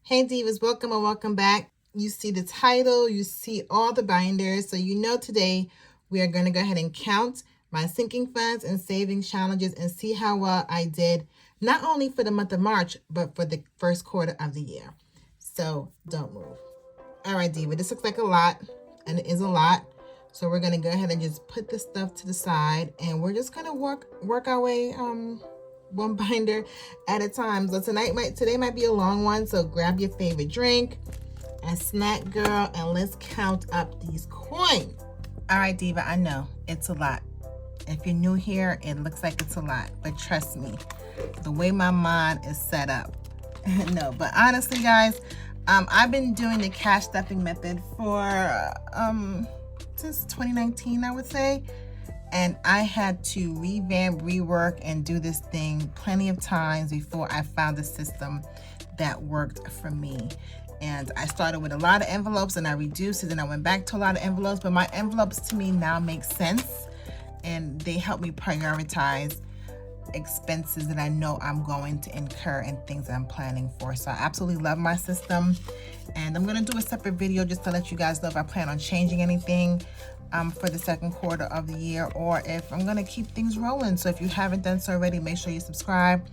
Hey Divas, welcome and welcome back. You see the title, you see all the binders, so you know today we are going to go ahead and count my sinking funds and savings challenges and see how well I did, not only for the month of March, but for the first quarter of the year. So don't move. All right, Diva, this looks like a lot, and it is a lot. So we're going to go ahead and just put this stuff to the side, and we're just going to work our way one binder at a time. So today might be a long one, so grab your favorite drink and snack, girl, and let's count up these coins. All right, Diva, I know it's a lot. If you're new here, it looks like it's a lot, but trust me, the way my mind is set up. No, but honestly, guys, I've been doing the cash stuffing method for since 2019, I would say. And I had to revamp, rework, and do this thing plenty of times before I found a system that worked for me. And I started with a lot of envelopes and I reduced it and I went back to a lot of envelopes, but my envelopes to me now make sense and they help me prioritize expenses that I know I'm going to incur and things I'm planning for. So I absolutely love my system, and I'm going to do a separate video just to let you guys know if I plan on changing anything for the second quarter of the year, or if I'm going to keep things rolling. So if you haven't done so already, make sure you subscribe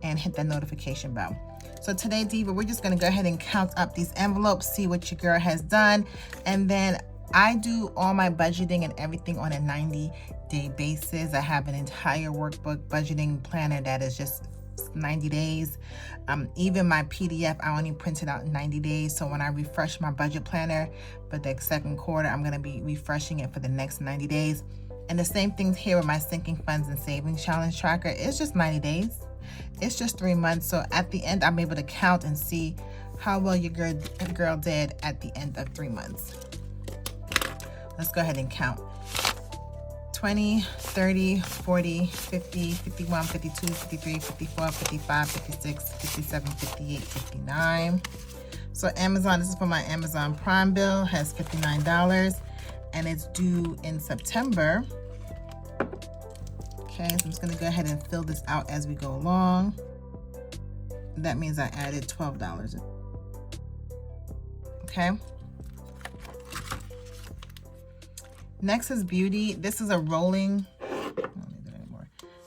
and hit that notification bell. So today, Diva, we're just going to go ahead and count up these envelopes, see what your girl has done, and then I do all my budgeting and everything on a 90-day basis. I have an entire workbook budgeting planner that is just 90 days. Even my PDF, I only print it out in 90 days. So when I refresh my budget planner for the second quarter, I'm going to be refreshing it for the next 90 days. And the same thing here with my sinking funds and savings challenge tracker. It's just 90 days. It's just 3 months. So at the end, I'm able to count and see how well your girl did at the end of 3 months. Let's go ahead and count. 20, 30, 40, 50, 51, 52, 53, 54, 55, 56, 57, 58, 59. So Amazon, this is for my Amazon Prime bill, has $59 and it's due in September. Okay, so I'm just gonna go ahead and fill this out as we go along. That means I added $12. Okay. Next is beauty. This is a rolling,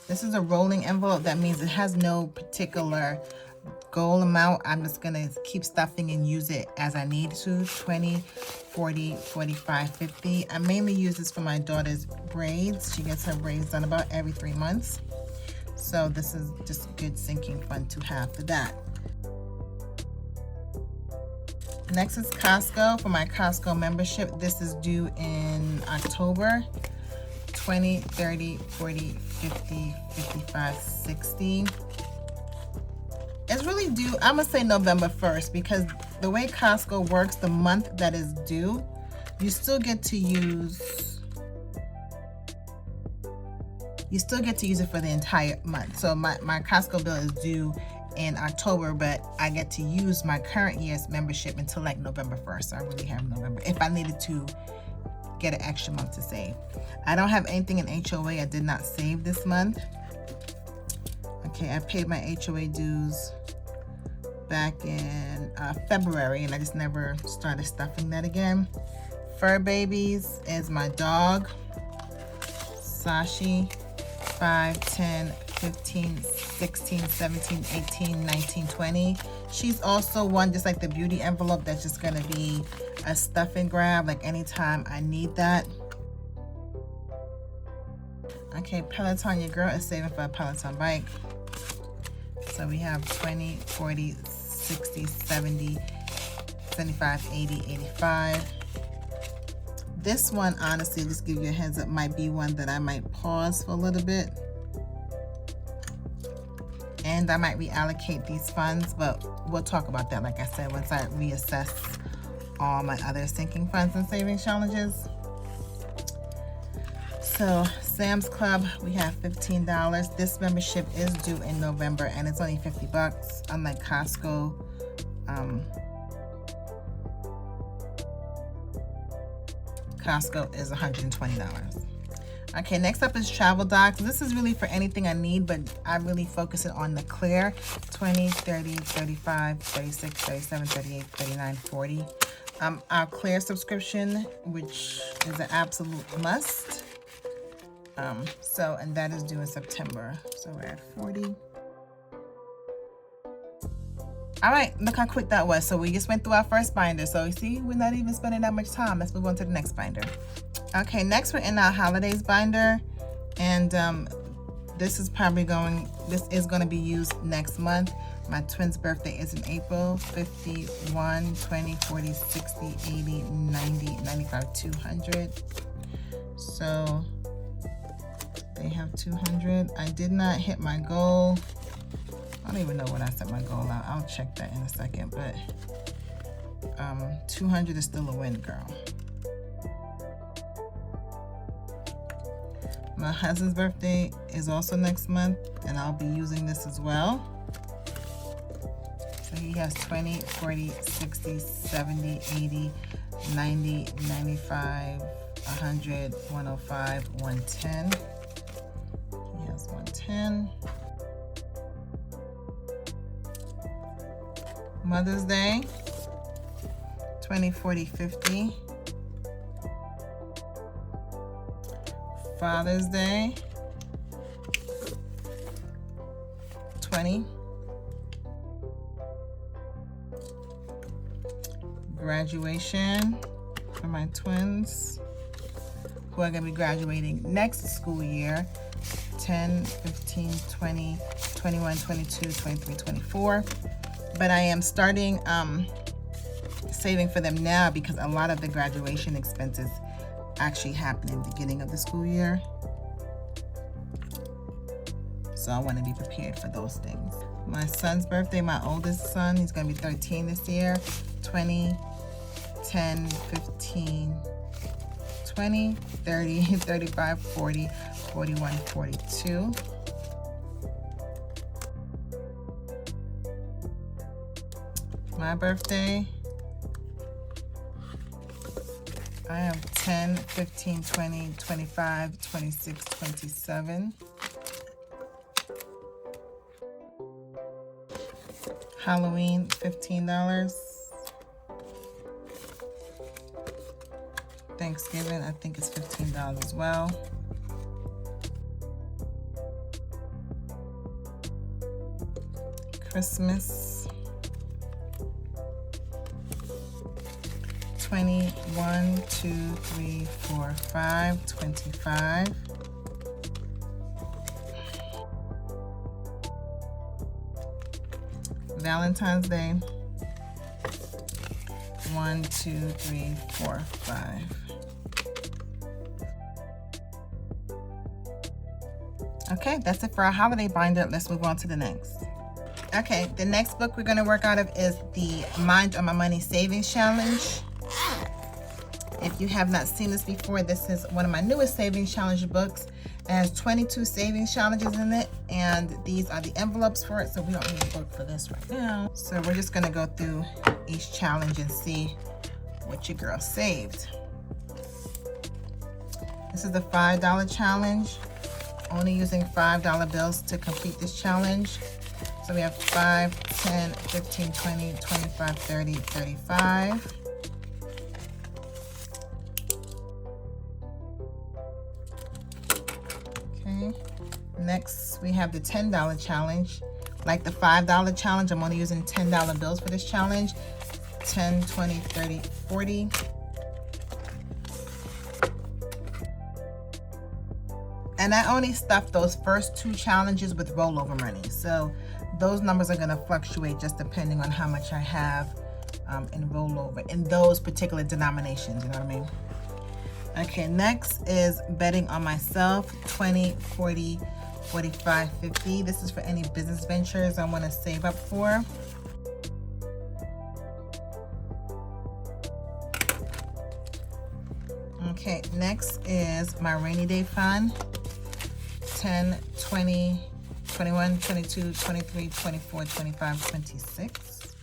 This is a rolling envelope. That means it has no particular goal amount. I'm just gonna keep stuffing and use it as I need to. 20, 40, 45, 50. I mainly use this for my daughter's braids. She gets her braids done about every 3 months. So this is just good sinking fund to have for that. Next is Costco. For my Costco membership, this is due in October. 20, 30, 40, 50, 55, 60. It's really due, I'm gonna say November 1st, because the way Costco works, the month that is due, you still get to use it for the entire month. So my Costco bill is due in October, but I get to use my current year's membership until like November 1st. So I really have November if I needed to get an extra month to save. I don't have anything in HOA. I did not save this month. Okay, I paid my HOA dues back in February, and I just never started stuffing that again. Fur Babies is my dog, Sashi. 5, 10, 15, 16, 17, 18, 19, 20. She's also one, just like the beauty envelope, that's just gonna be a stuff and grab, like anytime I need that. Okay, Peloton, your girl is saving for a Peloton bike. So we have 20, 40, 60, 70, 75, 80, 85. This one, honestly, just give you a heads up, might be one that I might pause for a little bit. And I might reallocate these funds, but we'll talk about that, like I said, once I reassess all my other sinking funds and savings challenges. So Sam's Club, we have $15. This membership is due in November and it's only $50, unlike Costco. Costco is $120. Okay, next up is travel docs. This is really for anything I need, but I really focus it on the clear. 20, 30, 35, 36, 37, 38, 39, 40. Our clear subscription, which is an absolute must. And that is due in September. So we're at 40. All right, look how quick that was. So we just went through our first binder. So you see, we're not even spending that much time. Let's move on to the next binder. Okay, next we're in our holidays binder. And this is going to be used next month. My twin's birthday is in April. 51, 20, 40, 60, 80, 90, 95, 200. So they have 200. I did not hit my goal. I don't even know when I set my goal out. I'll check that in a second, but 200 is still a win, girl. My husband's birthday is also next month, and I'll be using this as well. So he has 20, 40, 60, 70, 80, 90, 95, 100, 105, 110. He has 110. Mother's Day, 20, 40, 50. Father's Day, 20. Graduation for my twins, who are going to be graduating next school year, 10, 15, 20, 21, 22, 23, 24. But I am starting saving for them now because a lot of the graduation expenses actually happen in the beginning of the school year. So I want to be prepared for those things. My son's birthday, my oldest son, he's going to be 13 this year. 20, 10, 15, 20, 30, 35, 40, 41, 42. My birthday, I have 10, 15, 20, 25, 26, 27. Halloween, $15. Thanksgiving, I think it's $15 as well. Christmas, 21, 2, 3, 4, 5, 25. Valentine's Day, 1, 2, 3, 4, 5. Okay, that's it for our holiday binder. Let's move on to the next. Okay, the next book we're going to work out of is the Mind on My Money Savings Challenge. If you have not seen this before, this is one of my newest savings challenge books. It has 22 savings challenges in it, and these are the envelopes for it, so we don't need a book for this right now. So we're just gonna go through each challenge and see what your girl saved. This is the $5 challenge. Only using $5 bills to complete this challenge. So we have 5, 10, 15, 20, 25, 30, 35. Okay. Next, we have the $10 challenge. Like the $5 challenge, I'm only using $10 bills for this challenge. 10, 20, 30, 40. And I only stuffed those first two challenges with rollover money. So those numbers are going to fluctuate just depending on how much I have in rollover in those particular denominations, you know what I mean? Okay, next is betting on myself, 20, 40, 45, 50. This is for any business ventures I want to save up for. Okay, next is my rainy day fund. 10, 20, 21, 22, 23, 24, 25, 26.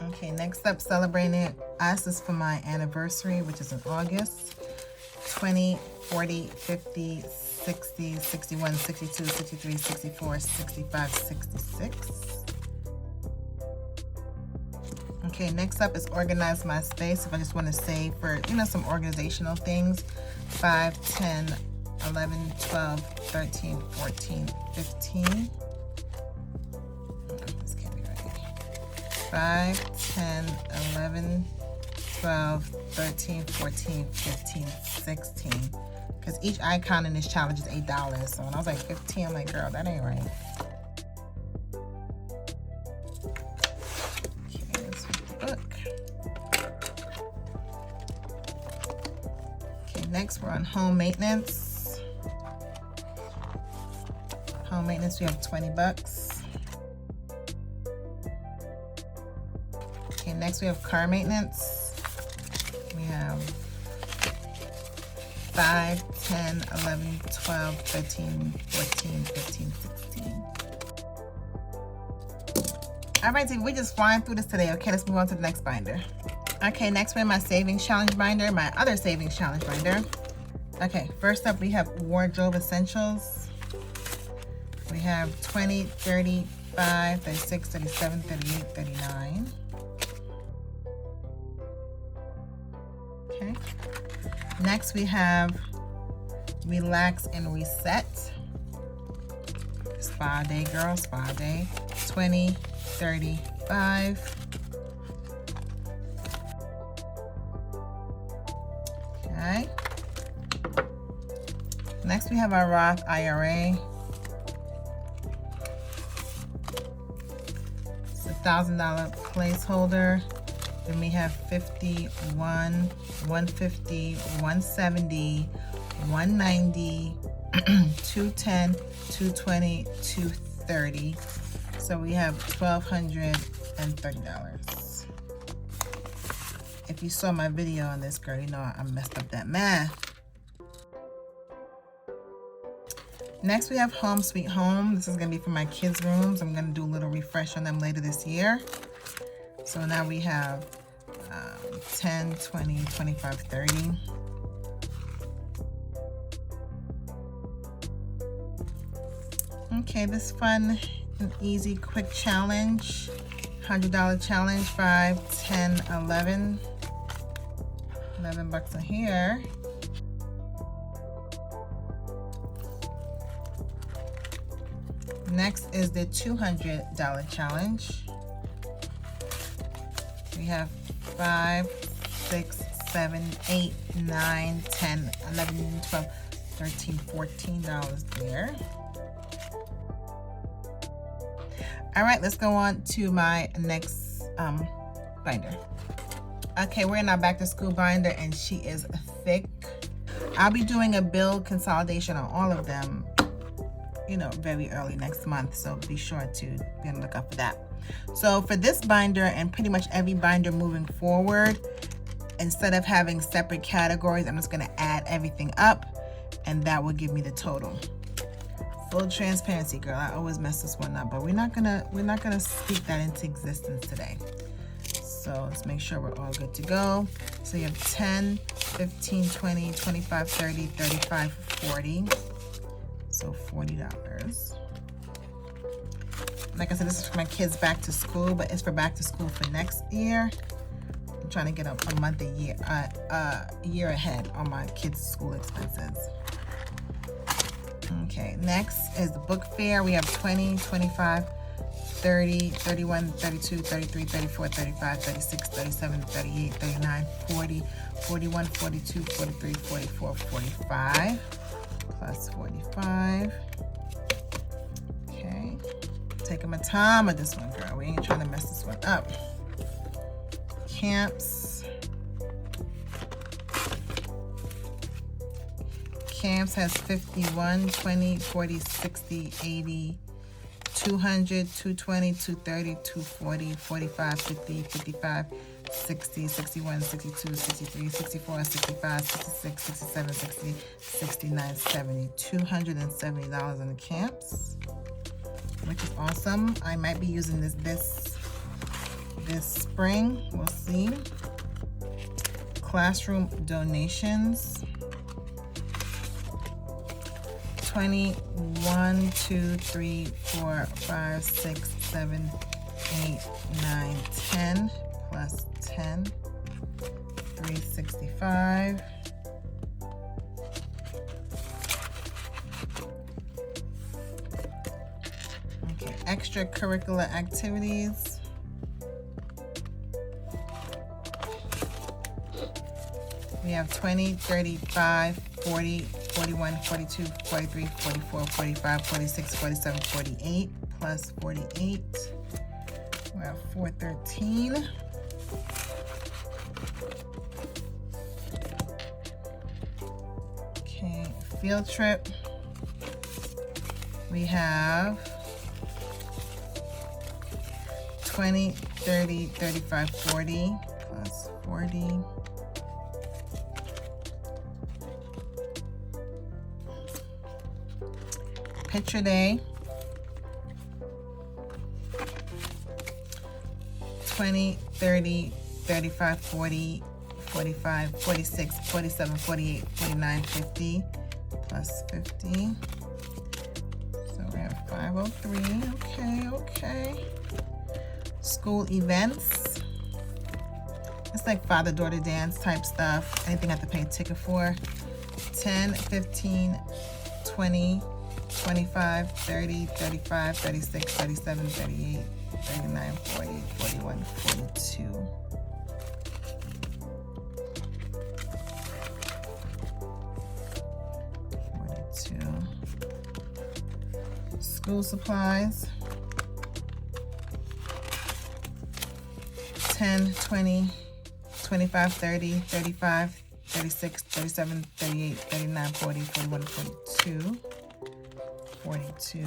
Okay, next up, Celebrating Us is for my anniversary, which is in August. 20, 40, 50, 60, 61, 62, 63, 64, 65, 66. Okay, next up is Organize My Space. If I just want to save for, some organizational things. 5, 10, 11, 12, 13, 14, 15. This can't be right. 5, 10, 11, 12, 13, 14, 15, 16. Because each icon in this challenge is $8. So when I was like 15, I'm like, girl, that ain't right. Okay, let's read the book. Okay, next we're on home maintenance. Home maintenance, we have $20. Okay, next we have car maintenance. We have 5, 10, 11, 12, 13, 14, 15, 16. All right, Diva, we're just flying through this today. Okay, let's move on to the next binder. Okay, next we're in my savings challenge binder, my other savings challenge binder. Okay, first up we have wardrobe essentials. We have 20, 35, 36, 37, 38, 39. Okay. Next we have Relax and Reset. Spa day, girl, spa day. 20, 35. Okay. Next we have our Roth IRA. It's a $1,000 placeholder. Then we have 51, 150, 170, 190, 210, 220, 230. So we have $1,230. If you saw my video on this, girl, you know I messed up that math. Next we have Home Sweet Home. This is gonna be for my kids' rooms. I'm gonna do a little refresh on them later this year. So now we have 10, 20, 25, 30. Okay, this fun and easy quick challenge. $100 challenge, 5, 10, 11. $11 in here. Next is the $200 challenge. We have 5, 6, 7, 8, 9, 10, 11, 12, 13, $14 there. All right, let's go on to my next binder. Okay, we're in our back to school binder and she is thick. I'll be doing a bill consolidation on all of them, very early next month. So be sure to be on the lookout for that. So for this binder and pretty much every binder moving forward, instead of having separate categories, I'm just gonna add everything up and that will give me the total. Full transparency, girl, I always mess this one up, but we're not gonna speak that into existence today. So let's make sure we're all good to go. So you have 10, 15, 20, 25, 30, 35, 40. So $40. Like I said, this is for my kids back to school, but it's for back to school for next year. I'm trying to get a month, a year ahead on my kids' school expenses. Okay, next is the book fair. We have 20, 25, 30, 31, 32, 33, 34, 35, 36, 37, 38, 39, 40, 41, 42, 43, 44, 45, plus 45. Okay, taking my time with this one, girl. We ain't trying to mess this one up. Camps. Camps has 51, 20, 40, 60, 80, 200, 220, 230, 240, 45, 50, 55, 60, 61, 62, 63, 64, 65, 66, 67, 60, 69, 70. $270 in the camps, which is awesome. I might be using this this spring. We'll see. Classroom donations. 20, 1, 2, 3, 4, 5, 6, 7, 8, 9, 10, plus 10, 365. Okay, extracurricular activities. We have 20, 35, 40, 41, 42, 43, 44, 45, 46, 47, 48, plus 48. We have 413. Okay, field trip. We have 20, 30, 35, 40, plus 40. Picture day. 20, 30, 35, 40, 45, 46, 47, 48, 49, 50, plus 50. So we have 503. Okay, okay. School events. It's like father-daughter dance type stuff. Anything I have to pay a ticket for. 10, 15, 20, 25, 30, 35, 36, 37, 38, 39, 40, 41, 42. School supplies. 10, 20, 25, 30, 35, 36, 37, 38, 39, 40, 41, 42. 42.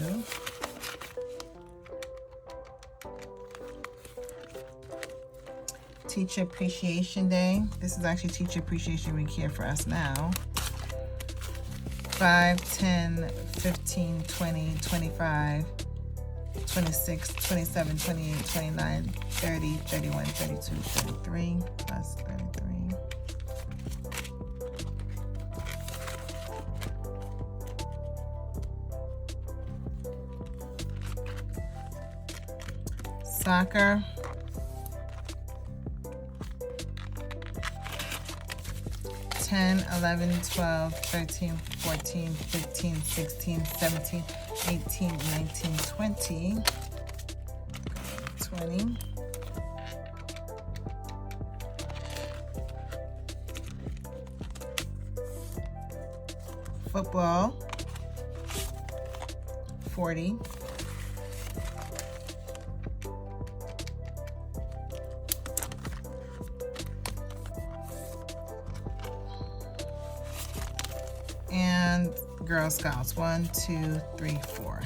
Teacher Appreciation Day. This is actually Teacher Appreciation Week here for us now. 5, 10, 15, 20, 25, 26, 27, 28, 29, 30, 31, 32, 33, plus 33. Soccer. 10, 11, 12, 13, 14, 15, 16, 17, 18, 19, 20. 20. Football. 40. And Girl Scouts, 1, 2, 3, 4.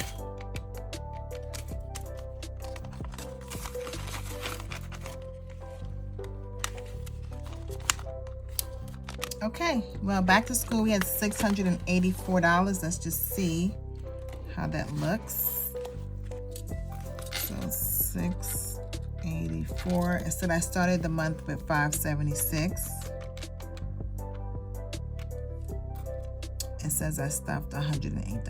Okay, well, back to school, we had $684. Let's just see how that looks. So 684. It said I started the month with 576. It says I stuffed $108.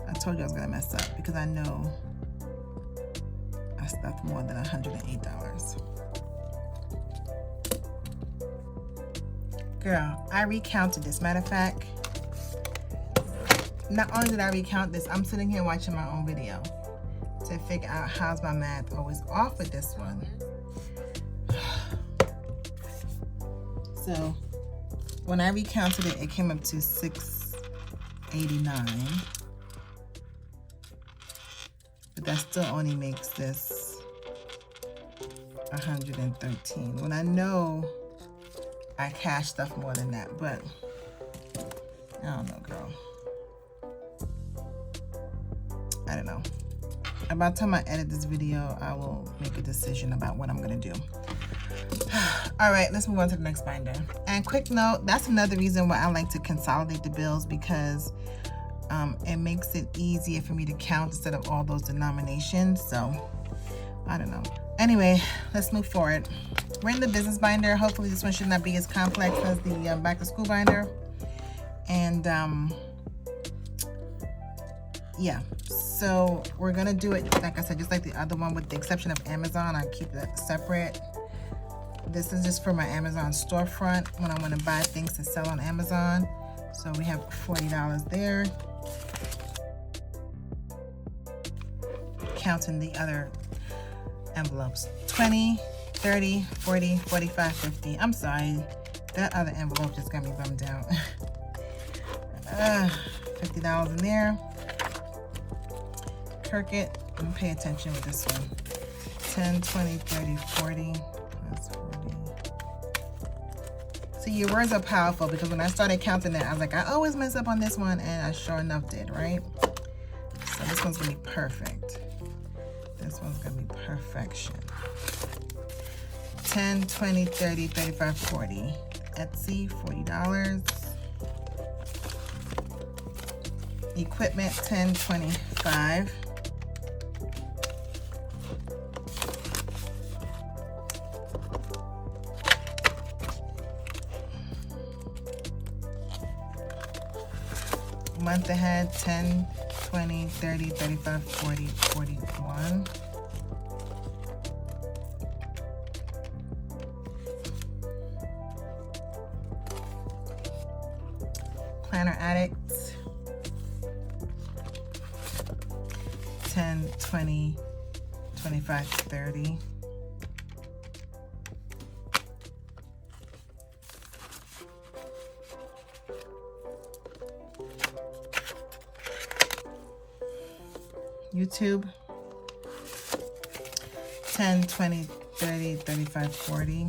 I told you I was gonna mess up because I know I stuffed more than $108. Girl, I recounted this. Matter of fact, not only did I recount this, I'm sitting here watching my own video to figure out how's my math always off with this one. So when I recounted it, it came up to 689. But that still only makes this 113. When I know I cashed stuff more than that, but I don't know, girl. I don't know. About the time I edit this video, I will make a decision about what I'm gonna do. All right, let's move on to the next binder. And quick note, that's another reason why I like to consolidate the bills, because it makes it easier for me to count instead of all those denominations. So I don't know. Anyway, let's move forward. We're in the business binder. Hopefully this one should not be as complex as the back to school binder. And yeah, so we're gonna do it, like I said, just like the other one, with the exception of Amazon. I keep that separate. This is just for my Amazon storefront when I want to buy things to sell on Amazon. So we have $40 there. Counting the other envelopes: 20, 30, 40, 45, 50. I'm sorry, that other envelope just got me bummed out. $50 in there. Kirkit, and pay attention with this one. 10, 20, 30, 40. That's 40. See, your words are powerful, because when I started counting it, I was like, I always mess up on this one, and I sure enough did, right? So this one's gonna be perfect. This one's gonna be perfection. 10, 20, 30, 35, 40. Etsy, $40. Equipment, 10, 25. Month ahead, 10, 20, 30, 35, 40, 41. Planner Addicts, 10, 20, 25, 30. YouTube, 10, 20, 30, 35, 40.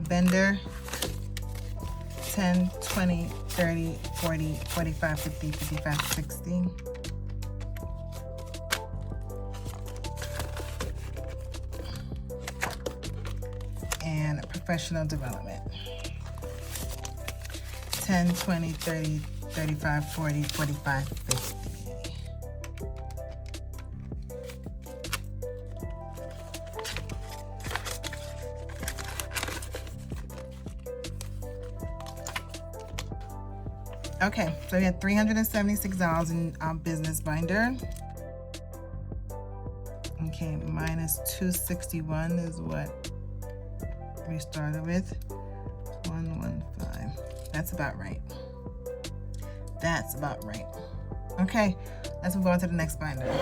Bender, 10, 20, 30, 40, 45, 50, 55, 60. And professional development, 10, 20, 30, 35, 40, 45, 50. Okay, so we had $376 in our business binder. Okay, minus 261 is what we started with. 115. That's about right. That's about right. Okay, let's move on to the next binder.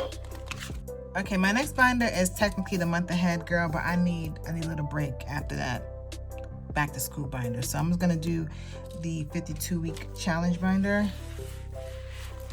Okay, my next binder is technically the month ahead, girl, but I need a little break after that back to school binder. So I'm just gonna do the 52-week challenge binder.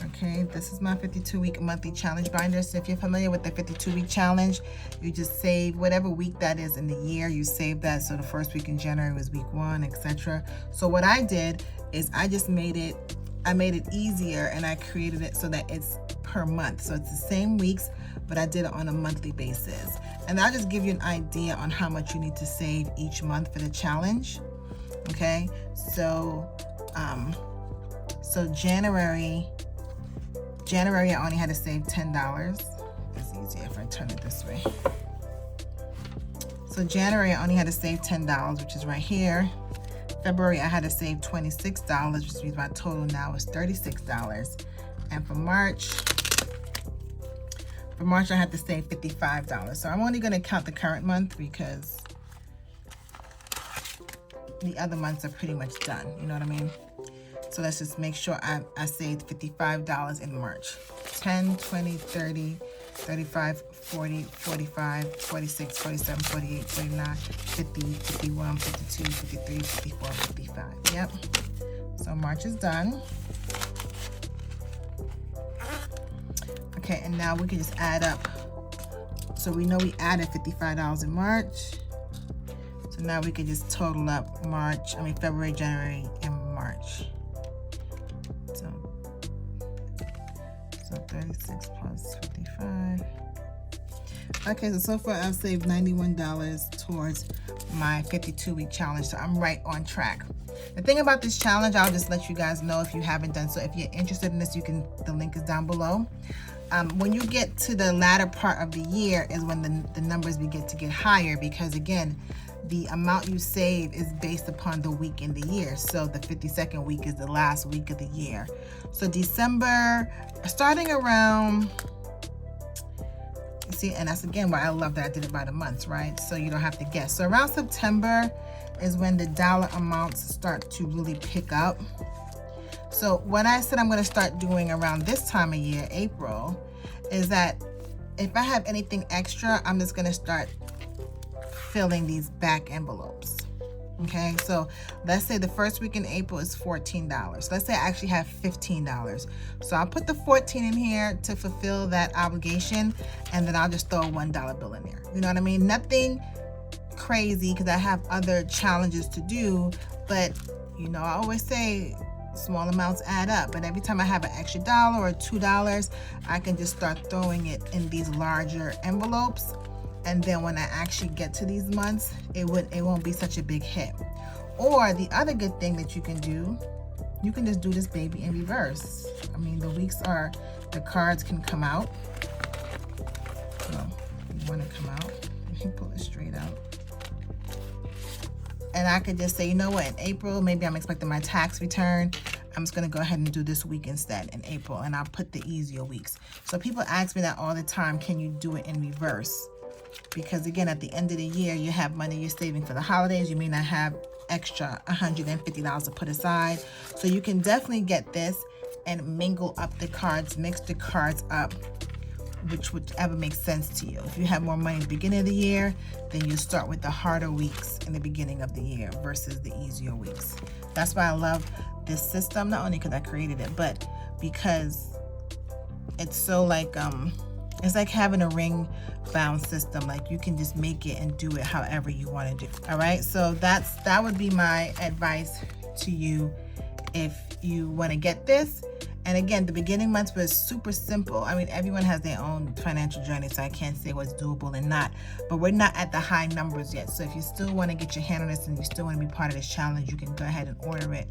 Okay, this is my 52-week monthly challenge binder. So if you're familiar with the 52-week challenge, you just save whatever week that is in the year, you save that. So the first week in January was week 1, etc. So what I did is I made it easier, and I created it so that it's per month. So it's the same weeks, but I did it on a monthly basis. And I'll just give you an idea on how much you need to save each month for the challenge. Okay, so January I only had to save $10. It's easier if I turn it this way. So January I only had to save $10, which is right here. February I had to save $26, which means my total now is $36. And for March I had to save $55. So I'm only going to count the current month because the other months are pretty much done. You know what I mean? So let's just make sure I saved $55 in March. 10, 20, 30, 35, 40, 45, 46, 47, 48, 49, 50, 51, 52, 53, 54, 55. Yep. So March is done. Okay, and now we can just add up. So we know we added $55 in March. So now we can just total up February, January, and March. So 36 plus 55. Okay, so far I've saved $91 towards my 52-week challenge, so I'm right on track. The thing about this challenge, I'll just let you guys know if you haven't done so. If you're interested in this, the link is down below. When you get to the latter part of the year is when the numbers begin to get higher, because again, the amount you save is based upon the week in the year. So the 52nd week is the last week of the year. So December, starting around, see, and that's again why I love that I did it by the months, right? So you don't have to guess. So around September is when the dollar amounts start to really pick up. So what I said I'm going to start doing around this time of year, April, is that if I have anything extra, I'm just going to start filling these back envelopes. Okay, so let's say the first week in April is $14. Let's say I actually have $15. So I'll put the 14 in here to fulfill that obligation, and then I'll just throw a $1 bill in there. You know what I mean? Nothing crazy, because I have other challenges to do, but you know, I always say small amounts add up, but every time I have an extra $1 or $2, I can just start throwing it in these larger envelopes. And then when I actually get to these months, it won't be such a big hit. Or the other good thing that you can do, you can just do this baby in reverse. I mean, the cards can come out. So you want to come out, you pull it straight out. And I could just say, you know what, in April, maybe I'm expecting my tax return. I'm just going to go ahead and do this week instead in April, and I'll put the easier weeks. So people ask me that all the time, can you do it in reverse? Because again, at the end of the year, you have money you're saving for the holidays. You may not have extra $150 to put aside. So you can definitely get this and mingle up the cards, mix the cards up, whichever makes sense to you. If you have more money at the beginning of the year, then you start with the harder weeks in the beginning of the year versus the easier weeks. That's why I love this system, not only because I created it, but because it's so like, it's like having a ring bound system. Like you can just make it and do it however you want to do. All right, so that would be my advice to you if you want to get this. And again, the beginning months was super simple. I mean, everyone has their own financial journey, so I can't say what's doable and not, but we're not at the high numbers yet. So if you still want to get your hand on this and you still want to be part of this challenge, you can go ahead and order it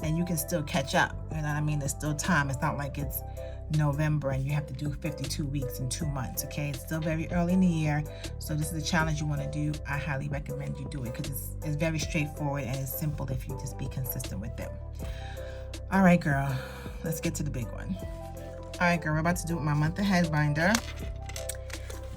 and you can still catch up. You know what I mean? There's still time. It's not like it's November and you have to do 52 weeks in 2 months. Okay, it's still very early in the year, so this is a challenge you want to do. I highly recommend you do it because it's very straightforward and it's simple if you just be consistent with it. All right, girl, let's get to the big one. All right, girl, we're about to do my month ahead binder,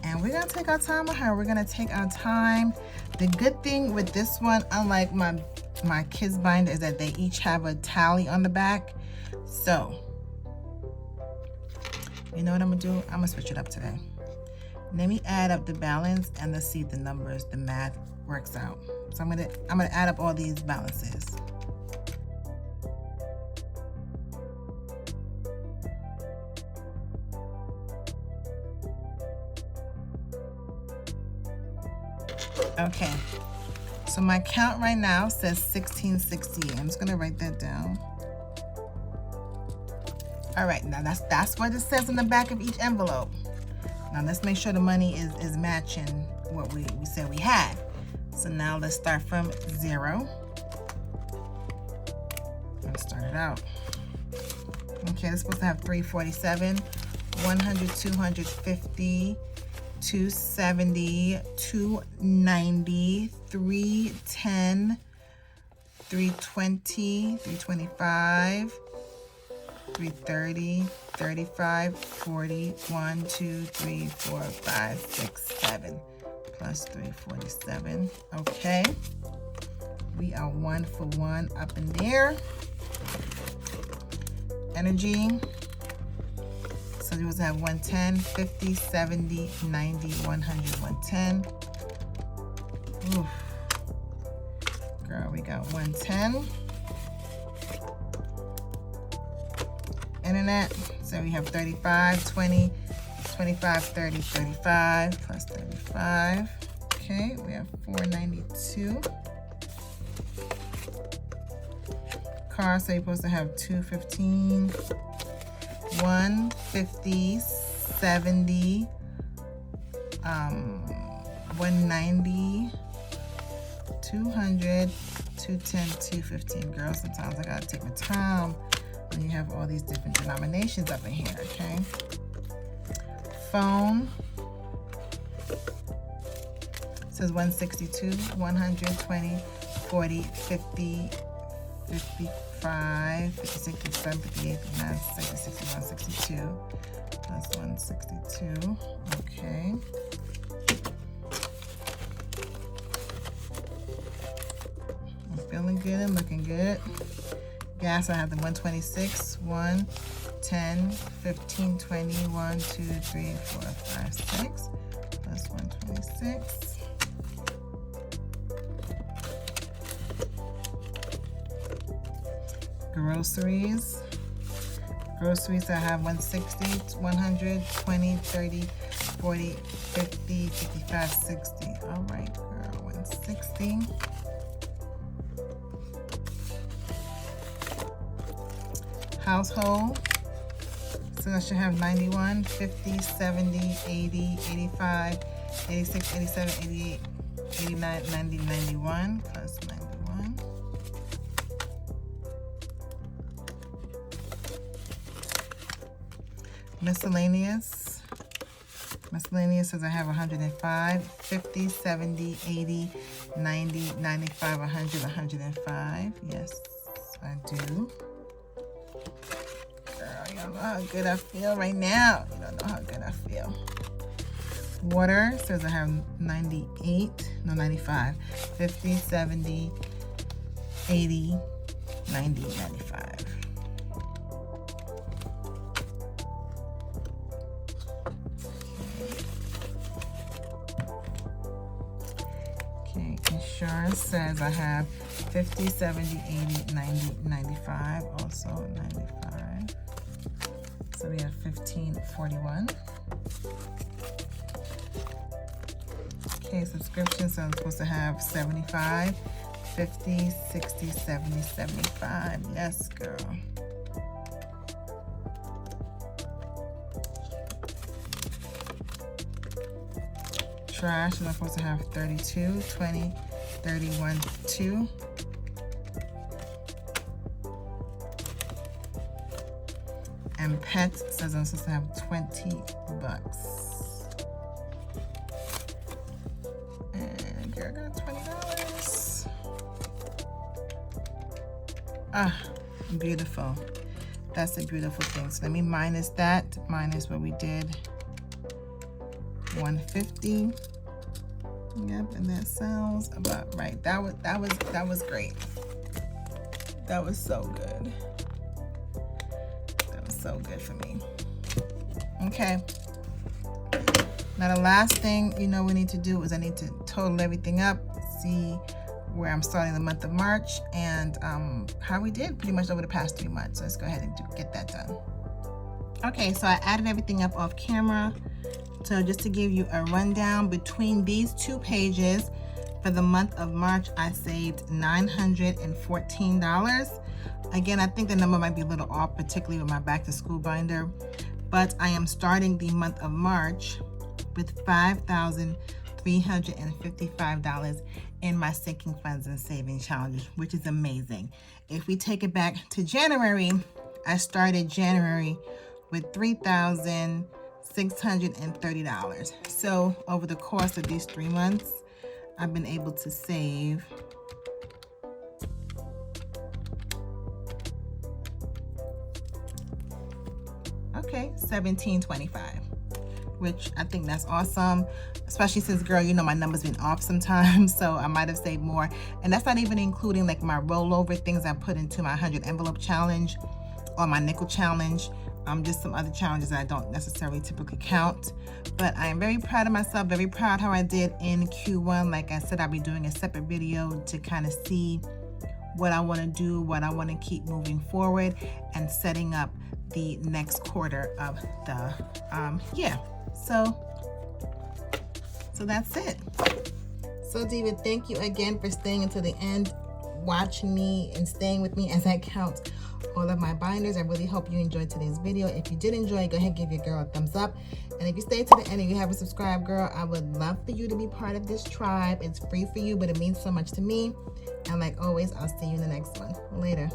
and we're gonna take our time with her. We're gonna take our time. The good thing with this one, unlike my kids binder, is that they each have a tally on the back. So you know what I'm gonna do? I'm gonna switch it up today. Let me add up the balance and let's see if the numbers, the math works out. So I'm gonna add up all these balances. Okay, so my count right now says 1660. I'm just gonna write that down. All right, now that's what it says on the back of each envelope. Now let's make sure the money is matching what we said we had. So now let's start from 0. Let's start it out. Okay, it's supposed to have 347, 100, 250, 270, 290, 310, 320, 325, 330, 35, 40, 1, 2, 3, 4, 5, 6, 7, plus 347. Okay, we are 1 for 1 up in there. Energy. So you also have 110, 50, 70, 90, 100, 110. Oof. Girl, we got 110. Internet. So we have 35, 20, 25, 30, 35, plus 35. Okay, we have 492. Car, so you're supposed to have 215. 150, 70, 190, 200, 210, 215. Girl, sometimes I gotta take my time when you have all these different denominations up in here, okay? Phone says 162, 120, 40, 50, 55, 56, 57, 58, 59, 60, 61, 62. That's 162. Okay. I'm feeling good and looking good. Gas, I have the 126, 1, 10, 15, 20, 1, 2, 3, 4, 5, 6. That's 126. Groceries. Groceries, I have 160, 100, 20, 30, 40, 50, 55, 60. All right, girl, 160. Household. So I should have 91, 50, 70, 80, 85, 86, 87, 88, 89, 90, 91 plus 91. Miscellaneous. Miscellaneous says I have 105, 50, 70, 80, 90, 95, 100, 105. Yes, I do. Girl, you don't know how good I feel right now. You don't know how good I feel. Water says I have 98, no, 95, 50, 70, 80, 90, 95. Insurance says I have 50, 70, 80, 90, 95, also 95. So we have 1541. Okay, subscription, so I'm supposed to have 75, 50, 60, 70, 75. Yes, girl. Trash, I'm supposed to have 32, 20, 31, 2. And pets says I'm supposed to have 20 bucks. And girl got $20. Ah, beautiful. That's a beautiful thing. So let me minus that, minus what we did. 150. Yep, and that sounds about right. That was great. That was so good. That was so good for me. Okay. Now the last thing we need to do is I need to total everything up, see where I'm starting the month of March and how we did pretty much over the past 3 months. So let's go ahead and get that done. Okay, so I added everything up off camera. So just to give you a rundown, between these 2 pages for the month of March, I saved $914. Again, I think the number might be a little off, particularly with my back to school binder, but I am starting the month of March with $5,355 in my sinking funds and saving challenges, which is amazing. If we take it back to January, I started January with $3,630. So over the course of these 3 months, I've been able to save $1,725, which I think that's awesome, especially since, girl, my number's been off sometimes, so I might have saved more. And that's not even including like my rollover things I put into my 100 envelope challenge or my nickel challenge. Just some other challenges that I don't necessarily typically count. But I am very proud of myself, very proud how I did in Q1. Like I said, I'll be doing a separate video to kind of see what I want to do, what I want to keep moving forward, and setting up the next quarter of the year. So that's it. So Diva, thank you again for staying until the end, watching me and staying with me as I count all of my binders. I really hope you enjoyed today's video. If you did enjoy, go ahead and give your girl a thumbs up. And if you stay to the end and you haven't subscribed, girl, I would love for you to be part of this tribe. It's free for you, but it means so much to me. And like always, I'll see you in the next one. Later.